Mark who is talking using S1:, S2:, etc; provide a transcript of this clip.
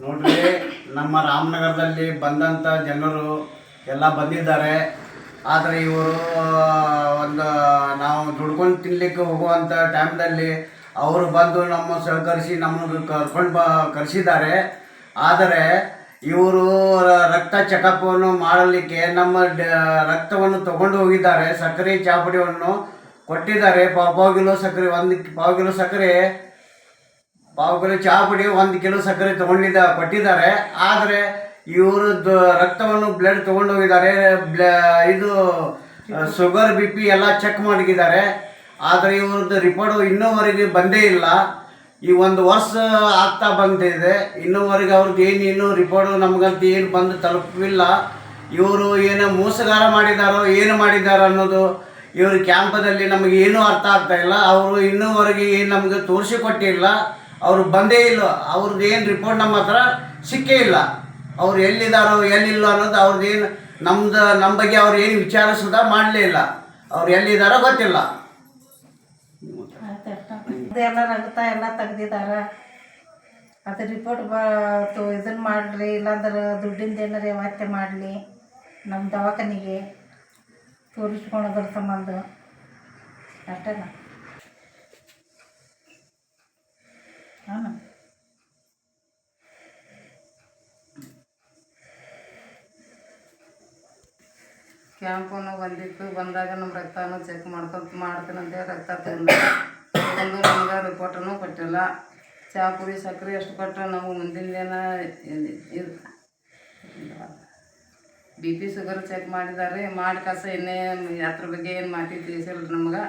S1: ನೋಡ್ರಿ, ನಮ್ಮ ರಾಮನಗರದಲ್ಲಿ ಬಂದಂಥ ಜನರು ಎಲ್ಲ ಬಂದಿದ್ದಾರೆ. ಆದರೆ ಇವರು ಒಂದು ನಾವು ದುಡ್ಕೊಂಡು ತಿನ್ನಲಿಕ್ಕೆ ಹೋಗುವಂಥ ಟೈಮ್ದಲ್ಲಿ ಅವರು ಬಂದು ನಮ್ಮ ಸಹಕರಿಸಿ ನಮ್ಮನ್ನು ಕರೆಸಿದ್ದಾರೆ. ಆದರೆ ಇವರು ರಕ್ತ ಚೆಕಪ್ಪನ್ನು ಮಾಡಲಿಕ್ಕೆ ನಮ್ಮ ರಕ್ತವನ್ನು ತಗೊಂಡು ಹೋಗಿದ್ದಾರೆ. ಸಕ್ಕರೆ ಚಾಪುಡಿಯನ್ನು ಕೊಟ್ಟಿದ್ದಾರೆ. ಪಾವು ಕಿಲೋ ಸಕ್ಕರೆ, ಪಾವು ಕಿಲೋ ಸಕ್ಕರೆ, ಪಾವು ಕಿಲೋ ಚಹಾ ಪುಡಿ, 1 ಕಿಲೋ ಸಕ್ಕರೆ ಕೊಟ್ಟಿದ್ದಾರೆ. ಆದರೆ ಇವರು ರಕ್ತವನ್ನು ಬ್ಲಡ್ ತೊಗೊಂಡು ಹೋಗಿದ್ದಾರೆ. ಇದು ಶುಗರ್ BP ಎಲ್ಲ ಚೆಕ್ ಮಾಡಿದ್ದಾರೆ. ಆದರೆ ಇವ್ರದ್ದು ರಿಪೋರ್ಟ್ ಇನ್ನೂವರೆಗೆ ಬಂದೇ ಇಲ್ಲ. ಈ 1 ವರ್ಷ ಆಗ್ತಾ ಬಂದಿದೆ, ಇನ್ನೂವರೆಗೆ ಅವ್ರದ್ದು ಇನ್ನೂ ರಿಪೋರ್ಟ್ ನಮಗಂತ ಏನು ಬಂದು ತಲುಪಿಲ್ಲ. ಇವರು ಏನು ಮೋಸಗಾರ ಮಾಡಿದಾರೋ ಏನು ಮಾಡಿದಾರೋ ಅನ್ನೋದು ಇವ್ರ ಕ್ಯಾಂಪದಲ್ಲಿ ನಮಗೆ ಏನೂ ಅರ್ಥ ಆಗ್ತಾ ಇಲ್ಲ. ಅವರು ಇನ್ನೂವರೆಗೆ ಏನು ನಮಗೆ ತೋರಿಸಿಕೊಟ್ಟಿಲ್ಲ, ಅವರು ಬಂದೇ ಇಲ್ಲ. ಅವ್ರದ್ದು ಏನು ರಿಪೋರ್ಟ್ ನಮ್ಮ ಹತ್ರ ಸಿಕ್ಕೇ ಇಲ್ಲ. ಅವ್ರು ಎಲ್ಲಿದ್ದಾರೋ ಎಲ್ಲಿಲ್ಲ ಅನ್ನೋದು ಅವ್ರದ್ದೇನು ನಮ್ಮ ಬಗ್ಗೆ ಅವ್ರು ಏನು ವಿಚಾರ ಸುಧಾ ಮಾಡಲೇ ಇಲ್ಲ. ಅವ್ರು ಎಲ್ಲಿದ್ದಾರೋ ಗೊತ್ತಿಲ್ಲ.
S2: ಎಲ್ಲ ರಕ್ತ ಎಲ್ಲ ತೆಗ್ದಿದ್ದಾರೆ. ಅದು ರಿಪೋರ್ಟ್ ಇದನ್ನು ಮಾಡಿರಿ, ಇಲ್ಲಾಂದ್ರೆ ದುಡ್ಡಿಂದ ಏನಾರು ವ್ಯವಸ್ಥೆ ಮಾಡಲಿ. ನಮ್ಮ ದವಾಖಾನೆಗೆ ತೋರಿಸ್ಕೊಳೋದ್ರ ಸಂಬಂಧ ಅಷ್ಟೇನ. ಹಾಂ, ಕ್ಯಾಂಪನ್ನು ಬಂದಾಗ ನಮ್ಮ ರಕ್ತನ ಚೆಕ್ ಮಾಡ್ತೀನಂತೇಳಿ ರಕ್ತ ತಂದು ನಮ್ಗೆ ರಿಪೋರ್ಟನ್ನು ಕೊಟ್ಟಿಲ್ಲ. ಚಹಾ ಪುಡಿ ಸಕ್ಕರೆ ಎಷ್ಟು ಕೊಟ್ಟರೆ ನಮಗೆ ಮುಂದಿನ ದಿನ BP ಶುಗರ್ ಚೆಕ್ ಮಾಡಿದ್ದಾರೆ. ಮಾಡಿ ಕಸ ಇನ್ನೇ ಅದ್ರ ಬಗ್ಗೆ ಏನು ಮಾಹಿತಿ ತಿಳಿಸಿಲ್ಲ ನಮ್ಗೆ.